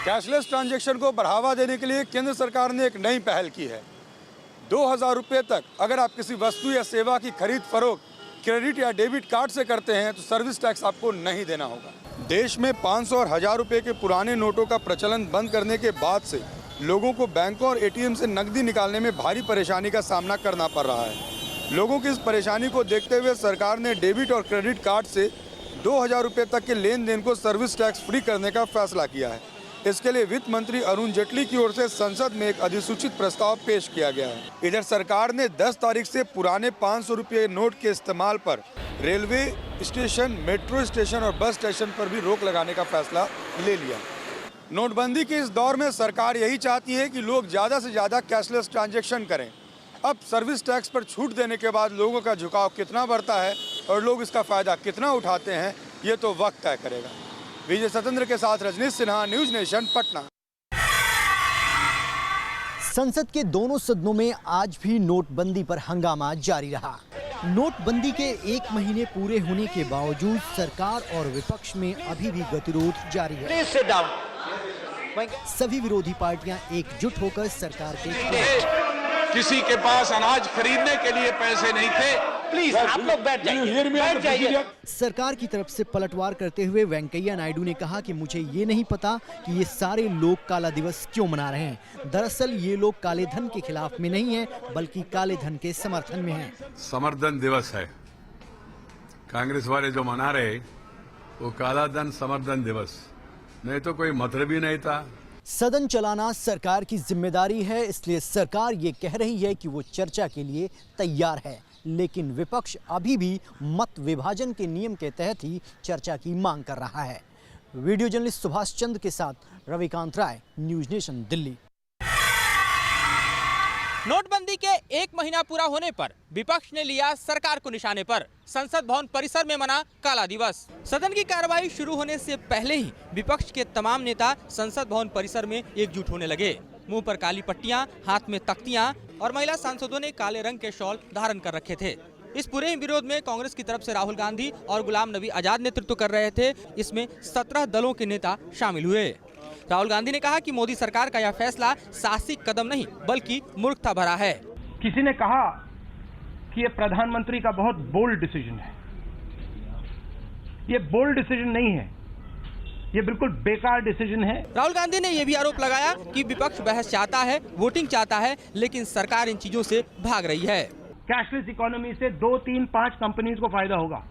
Cashless transaction को बढ़ावा देने के लिए केंद्र सरकार ने एक नई पहल की है। 2000 रुपये तक अगर आप किसी वस्तु या सेवा की खरीद फरोख्त क्रेडिट या डेबिट कार्ड से करते हैं तो सर्विस टैक्स आपको नहीं देना होगा। देश में 500 और 1000 रुपये के पुराने नोटों का प्रचलन बंद करने के बाद से लोगों को बैंकों और एटीएम से नकदी निकालने में भारी परेशानी का सामना करना पड़ रहा है। लोगों की इस परेशानी को देखते हुए सरकार ने डेबिट और क्रेडिट कार्ड से 2000 रुपये तक के लेन देन को सर्विस टैक्स फ्री करने का फैसला किया है। इसके लिए वित्त मंत्री अरुण जेटली की ओर से संसद में एक अधिसूचित प्रस्ताव पेश किया गया है। इधर सरकार ने 10 तारीख से पुराने 500 रुपये नोट के इस्तेमाल पर रेलवे स्टेशन, मेट्रो स्टेशन और बस स्टेशन पर भी रोक लगाने का फैसला ले लिया। नोटबंदी के इस दौर में सरकार यही चाहती है कि लोग ज़्यादा से ज़्यादा कैशलेस ट्रांजैक्शन करें। अब सर्विस टैक्स पर छूट देने के बाद लोगों का झुकाव कितना बढ़ता है और लोग इसका फ़ायदा कितना उठाते हैं, ये तो वक्त तय करेगा। विजय सतेंद्र के साथ रजनीश सिन्हा, न्यूज नेशन, पटना। संसद के दोनों सदनों में आज भी नोटबंदी पर हंगामा जारी रहा। नोटबंदी के 1 महीने पूरे होने के बावजूद सरकार और विपक्ष में अभी भी गतिरोध जारी है। सभी विरोधी पार्टियां एकजुट होकर सरकार के किसी के पास अनाज खरीदने के लिए पैसे नहीं थे, प्लीज आप लोग बैठ जाइए। सरकार की तरफ से पलटवार करते हुए वेंकैया नायडू ने कहा कि मुझे ये नहीं पता कि ये सारे लोग काला दिवस क्यों मना रहे हैं। दरअसल ये लोग काले धन के खिलाफ में नहीं है, बल्कि काले धन के समर्थन में हैं। समर्थन दिवस है, कांग्रेस वाले जो मना रहे वो काला धन समर्थन दिवस, नहीं तो कोई मतलब ही नहीं था। सदन चलाना सरकार की जिम्मेदारी है, इसलिए सरकार ये कह रही है कि वो चर्चा के लिए तैयार है, लेकिन विपक्ष अभी भी मत विभाजन के नियम के तहत ही चर्चा की मांग कर रहा है। वीडियो जर्नलिस्ट सुभाष चंद्र के साथ रविकांत राय, न्यूज नेशन, दिल्ली। नोटबंदी के 1 महीना पूरा होने पर विपक्ष ने लिया सरकार को निशाने पर। संसद भवन परिसर में मना काला दिवस। सदन की कार्रवाई शुरू होने से पहले ही विपक्ष के तमाम नेता संसद भवन परिसर में एकजुट होने लगे। मुंह पर काली पट्टियां, हाथ में तख्तियां और महिला सांसदों ने काले रंग के शॉल धारण कर रखे थे। इस पूरे विरोध में कांग्रेस की तरफ से राहुल गांधी और गुलाम नबी आजाद नेतृत्व कर रहे थे। इसमें 17 दलों के नेता शामिल हुए। राहुल गांधी ने कहा कि मोदी सरकार का यह फैसला साहसिक कदम नहीं बल्कि मूर्खता भरा है। किसी ने कहा कि ये प्रधानमंत्री का बहुत बोल्ड डिसीजन है। ये बोल्ड डिसीजन नहीं है, ये बिल्कुल बेकार डिसीजन है। राहुल गांधी ने यह भी आरोप लगाया कि विपक्ष बहस चाहता है, वोटिंग चाहता है, लेकिन सरकार इन चीजों से भाग रही है। कैशलेस इकोनॉमी से 2, 3, 5 कंपनीज को फायदा होगा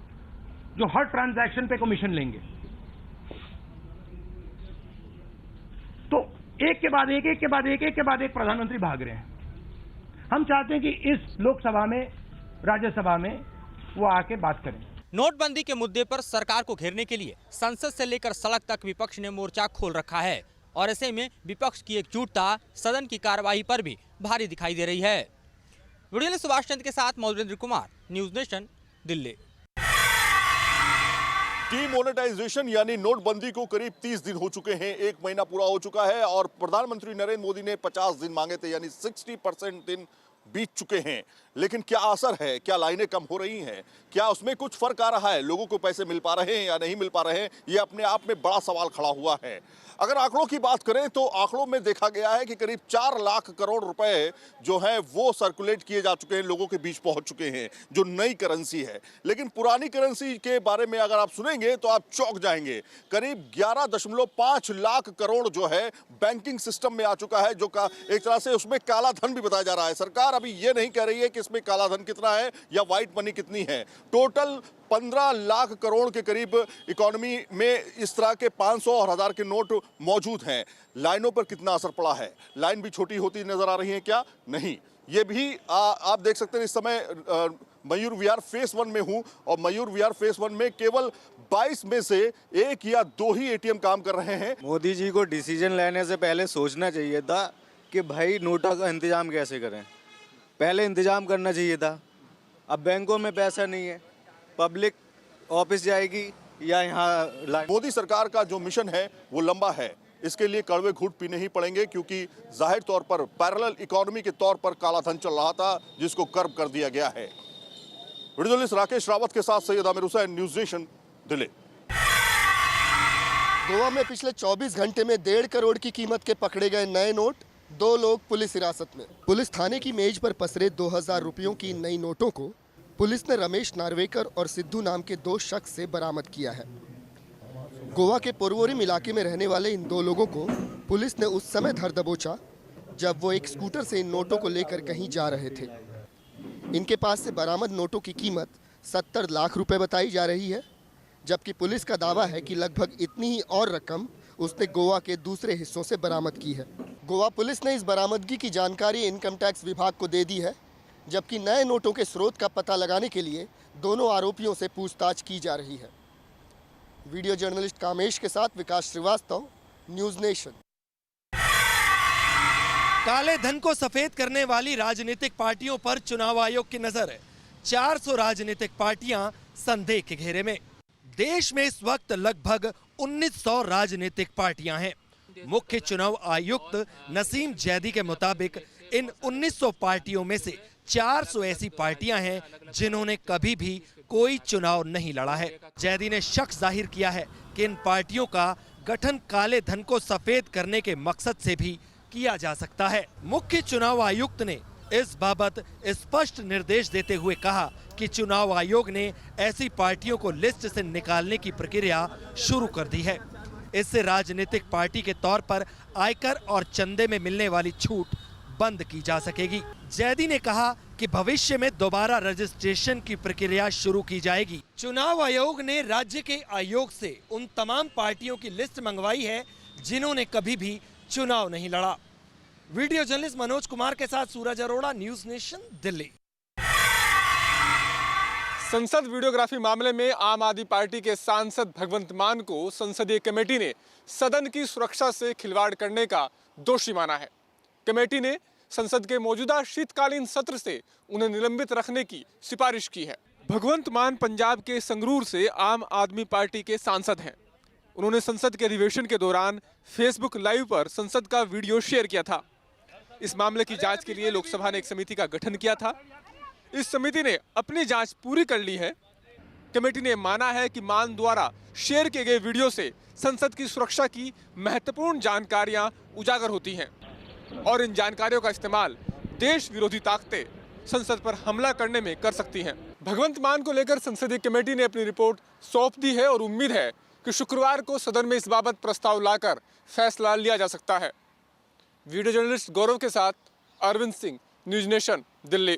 जो हर ट्रांजैक्शन पे कमीशन लेंगे। तो एक के बाद एक, एक के बाद एक, एक के बाद एक प्रधानमंत्री भाग रहे हैं। हम चाहते हैं कि इस लोकसभा में, राज्यसभा में वो आके बात करें। नोटबंदी के मुद्दे पर सरकार को घेरने के लिए संसद से लेकर सड़क तक विपक्ष ने मोर्चा खोल रखा है और ऐसे में विपक्ष की एकजुटता सदन की कार्यवाही पर भी भारी दिखाई दे रही है। वीडियो सुभाष चंद्र के साथ Maulendra Kumar, News Nation, Delhi. Demonetization यानी नोटबंदी को करीब 30 दिन हो चुके हैं, 1 महीना पूरा हो चुका है और प्रधानमंत्री नरेंद्र मोदी ने 50 दिन मांगे थे, यानी 60% दिन बीत चुके हैं। लेकिन क्या असर है, क्या लाइनें कम हो रही हैं, क्या उसमें कुछ फर्क आ रहा है, लोगों को पैसे मिल पा रहे हैं या नहीं मिल पा रहे हैं, ये अपने आप में बड़ा सवाल खड़ा हुआ है। अगर आंकड़ों की बात करें तो आंकड़ों में देखा गया है कि करीब 4 लाख करोड़ रुपए जो हैं वो सर्कुलेट किए जा चुके हैं, लोगों के बीच पहुंच चुके हैं, जो नई करेंसी है। लेकिन पुरानी करेंसी के बारे में अगर आप सुनेंगे तो आप चौंक जाएंगे। करीब 11.5 लाख करोड़ जो है बैंकिंग सिस्टम में आ चुका है, जो एक तरह से उसमें काला धन भी बताया जा रहा है। सरकार अभी ये नहीं कह रही है कि इसमें काला धन कितना है या व्हाइट मनी कितनी है। टोटल 15 लाख करोड़ के करीब इकोनॉमी में इस तरह के 500 और 1000 के नोट मौजूद हैं। लाइनों पर कितना असर पड़ा है, लाइन भी छोटी होती नजर आ रही है क्या? नहीं। ये भी आप देख सकते हैं। इस समय मयूर विहार फेस 1 में हूं और मयूर विहार फेस 1 में केवल 22 में से 1 या 2 ही एटीएम काम कर रहे हैं। मोदी जी को डिसीजन लेने से पहले सोचना चाहिए था कि भाई नोटों का इंतजाम कैसे करें, पहले इंतजाम करना चाहिए था। अब बैंकों में पैसा नहीं है, पब्लिक ऑफिस जाएगी या यहाँ। मोदी सरकार का जो मिशन है वो लंबा है, इसके लिए कड़वे घूंट पीने ही पड़ेंगे, क्योंकि जाहिर तौर पर पैरेलल इकोनॉमी के तौर पर काला धन चल रहा था जिसको कर्ब कर दिया गया है। वीडियो जर्नलिस्ट राकेश रावत के साथ सैयद आमिर हुसैन, न्यूज नेशन, दिल्ली। गोवा में पिछले 24 घंटे में 1.5 करोड़ की कीमत के पकड़े गए नए नोट, 2 लोग पुलिस हिरासत में। पुलिस थाने की मेज पर पसरे 2000 रुपयों की नई नोटों को पुलिस ने रमेश नार्वेकर और सिद्धू नाम के 2 शख्स से बरामद किया है। गोवा के पोरवोरिम इलाके में रहने वाले इन 2 लोगों को पुलिस ने उस समय धर दबोचा जब वो एक स्कूटर से इन नोटों को लेकर कहीं जा रहे थे। इनके पास से बरामद नोटों की कीमत 70 लाख रुपए बताई जा रही है, जबकि पुलिस का दावा है कि लगभग इतनी ही और रकम उसने गोवा के दूसरे हिस्सों से बरामद की है। गोवा पुलिस ने इस बरामदगी की जानकारी इनकम टैक्स विभाग को दे दी है, जबकि नए नोटों के स्रोत का पता लगाने के लिए दोनों आरोपियों से पूछताछ की जा रही है। वीडियो जर्नलिस्ट कामेश के साथ विकास श्रीवास्तव, न्यूज़ नेशन। काले धन को सफेद करने वाली राजनीतिक पार्टियों पर चुनाव आयोग की नजर है। 400 राजनीतिक पार्टियां संदेह के घेरे में। देश में इस वक्त लगभग 1900 राजनीतिक पार्टियां हैं। मुख्य चुनाव आयुक्त नसीम जैदी के मुताबिक इन 1900 पार्टियों में से 400 ऐसी पार्टियां हैं जिन्होंने कभी भी कोई चुनाव नहीं लड़ा है। जैदी ने शक जाहिर किया है कि इन पार्टियों का गठन काले धन को सफेद करने के मकसद से भी किया जा सकता है। मुख्य चुनाव आयुक्त ने इस बाबत स्पष्ट निर्देश देते हुए कहा कि चुनाव आयोग ने ऐसी पार्टियों को लिस्ट से निकालने की प्रक्रिया शुरू कर दी है। इससे राजनीतिक पार्टी के तौर पर आयकर और चंदे में मिलने वाली छूट बंद की जा सकेगी। जैदी ने कहा कि भविष्य में दोबारा रजिस्ट्रेशन की प्रक्रिया शुरू की जाएगी। चुनाव आयोग ने राज्य के आयोग से उन तमाम पार्टियों की लिस्ट मंगवाई है जिन्होंने कभी भी चुनाव नहीं लड़ा। वीडियो जर्नलिस्ट मनोज कुमार के साथ सूरज अरोड़ा, न्यूज़ नेशन, दिल्ली। संसद वीडियोग्राफी मामले में आम आदमी पार्टी के सांसद भगवंत मान को संसदीय कमेटी ने सदन की सुरक्षा से खिलवाड़ करने का दोषी माना है। कमेटी ने संसद के मौजूदा शीतकालीन सत्र से उन्हें निलंबित रखने की सिफारिश की है। भगवंत मान पंजाब के संगरूर से आम आदमी पार्टी के सांसद हैं। उन्होंने संसद के अधिवेशन के दौरान फेसबुक लाइव पर संसद का वीडियो शेयर किया था। इस मामले की जांच के लिए लोकसभा ने एक समिति का गठन किया था। इस समिति ने अपनी जांच पूरी कर ली है। कमेटी ने माना है कि मान द्वारा शेयर किए गए वीडियो से संसद की सुरक्षा की महत्वपूर्ण जानकारियां उजागर होती हैं और इन जानकारियों का इस्तेमाल देश विरोधी ताकतें संसद पर हमला करने में कर सकती हैं। भगवंत मान को लेकर संसदीय कमेटी ने अपनी रिपोर्ट सौंप दी है और उम्मीद है कि शुक्रवार को सदन में इस बाबत प्रस्ताव लाकर फैसला लिया जा सकता है। वीडियो जर्नलिस्ट गौरव के साथ Arvind Singh, News Nation, Delhi.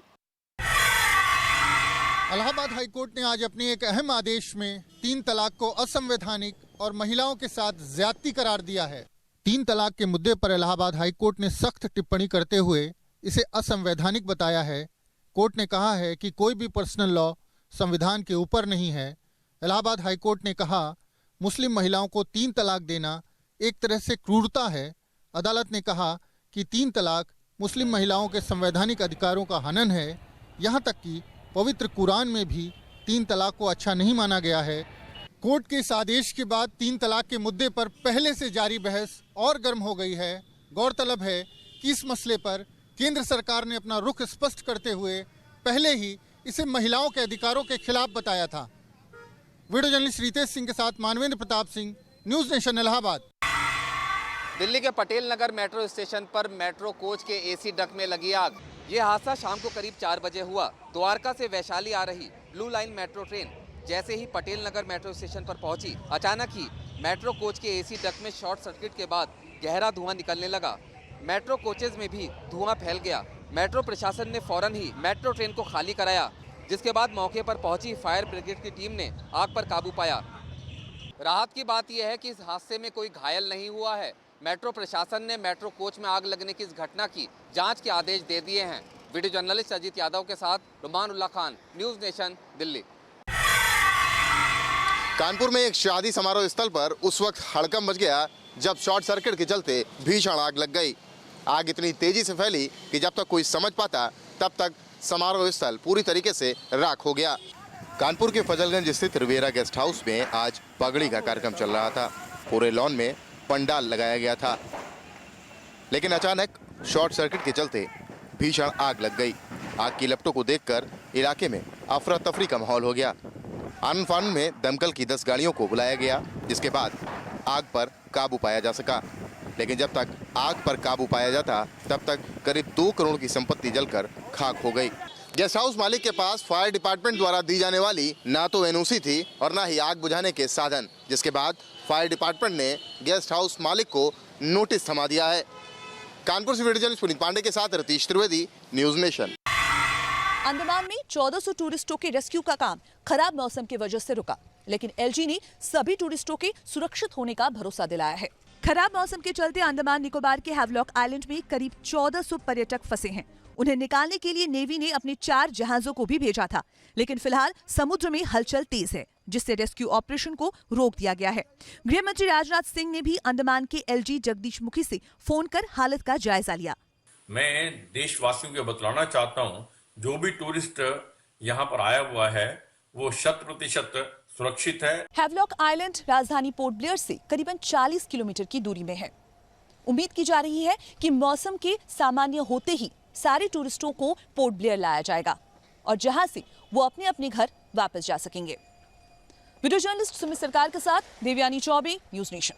Allahabad high court ने आज अपने एक अहम आदेश में 3 तलाक को असंवैधानिक और महिलाओं के साथ ज्यादती करार दिया है। 3 तलाक के मुद्दे पर इलाहाबाद हाईकोर्ट ने सख्त टिप्पणी करते हुए इसे असंवैधानिक बताया है। कोर्ट ने कहा है कि कोई भी पर्सनल लॉ संविधान के ऊपर नहीं है। इलाहाबाद हाईकोर्ट ने कहा मुस्लिम महिलाओं को 3 तलाक देना एक तरह से क्रूरता है। अदालत ने कहा कि 3 तलाक मुस्लिम महिलाओं के संवैधानिक अधिकारों का हनन है। यहाँ तक कि पवित्र कुरान में भी 3 तलाक को अच्छा नहीं माना गया है। कोर्ट के इस आदेश के बाद 3 तलाक के मुद्दे पर पहले से जारी बहस और गर्म हो गई है। गौरतलब है कि इस मसले पर केंद्र सरकार ने अपना रुख स्पष्ट करते हुए पहले ही इसे महिलाओं के अधिकारों के खिलाफ बताया था। वीडियो जर्नलिस्ट रितेश सिंह के साथ मानवेंद्र प्रताप सिंह, न्यूज़ नेशन, इलाहाबाद। दिल्ली के पटेल नगर मेट्रो स्टेशन पर मेट्रो कोच के एसी डक्ट में लगी आग। ये हादसा शाम को करीब 4 बजे हुआ। द्वारका से वैशाली आ रही ब्लू लाइन मेट्रो ट्रेन जैसे ही पटेल नगर मेट्रो स्टेशन पर पहुंची, अचानक ही मेट्रो कोच के एसी डक्ट में शॉर्ट सर्किट के बाद गहरा धुआं निकलने लगा। मेट्रो कोचेज में भी धुआं फैल गया। मेट्रो प्रशासन ने फौरन ही मेट्रो ट्रेन को खाली कराया, जिसके बाद मौके पर पहुंची फायर ब्रिगेड की टीम ने आग पर काबू पाया। राहत की बात यह है कि इस हादसे में कोई घायल नहीं हुआ है। मेट्रो प्रशासन ने मेट्रो कोच में आग लगने की इस घटना की जांच के आदेश दे दिए हैं। वीडियो जर्नलिस्ट अजीत यादव के साथ रुमानुल्लाह खान, न्यूज़ नेशन, दिल्ली। कानपुर में एक शादी समारोह स्थल पर उस वक्त हड़कंप मच गया जब शॉर्ट सर्किट के चलते भीषण आग लग गई। आग इतनी तेजी से फैली कि जब तक कोई समझ पाता तब तक समारोह स्थल पूरी तरीके से राख हो गया। कानपुर के फजलगंज स्थित रिवेरा गेस्ट हाउस में आज पगड़ी का कार्यक्रम चल रहा था। पूरे लॉन में पंडाल लगाया गया था, लेकिन अचानक शॉर्ट सर्किट के चलते भीषण आग लग गई। आग की लपटों को देखकर इलाके में अफरा तफरी का माहौल हो गया। आनन फानन में दमकल की 10 गाड़ियों को बुलाया गया, जिसके बाद आग पर काबू पाया जा सका। लेकिन जब तक आग पर काबू पाया जाता तब तक करीब 2 करोड़ की संपत्ति जलकर खाक हो गई। गेस्ट हाउस मालिक के पास फायर डिपार्टमेंट द्वारा दी जाने वाली ना तो एनओसी थी और ना ही आग बुझाने के साधन, जिसके बाद फायर डिपार्टमेंट ने गेस्ट हाउस मालिक को नोटिस थमा दिया है। कानपुर से वीडियो जर्नलिस्ट पुनीत पांडे के साथ रतीश त्रिवेदी, न्यूज नेशन। अंडमान में 1400 टूरिस्टों के रेस्क्यू का काम खराब मौसम की वजह से रुका, लेकिन एलजी ने सभी टूरिस्टों के सुरक्षित होने का भरोसा दिलाया है। खराब मौसम के चलते अंडमान निकोबार के हैवलॉक आइलैंड में करीब 1400 पर्यटक फंसे हैं। उन्हें निकालने के लिए नेवी ने अपने 4 जहाजों को भी भेजा था, लेकिन फिलहाल समुद्र में हलचल तेज है, जिससे रेस्क्यू ऑपरेशन को रोक दिया गया है। गृह मंत्री राजनाथ सिंह ने भी अंडमान के एलजी जगदीश मुखी से फोन कर हालत का जायजा लिया। मैं देशवासियों को बतलाना चाहता हूँ, जो भी टूरिस्ट यहाँ पर आया हुआ है वो 100% सुरक्षित है। हैवलॉक आइलैंड राजधानी पोर्ट ब्लेयर से करीबन 40 किलोमीटर की दूरी में है। उम्मीद की जा रही है कि मौसम के सामान्य होते ही सारे टूरिस्टों को पोर्ट ब्लेयर लाया जाएगा और जहां से वो अपने अपने घर वापस जा सकेंगे। वीडियो जर्नलिस्ट सुमित सरकार के साथ देवयानी चौबे, न्यूज नेशन।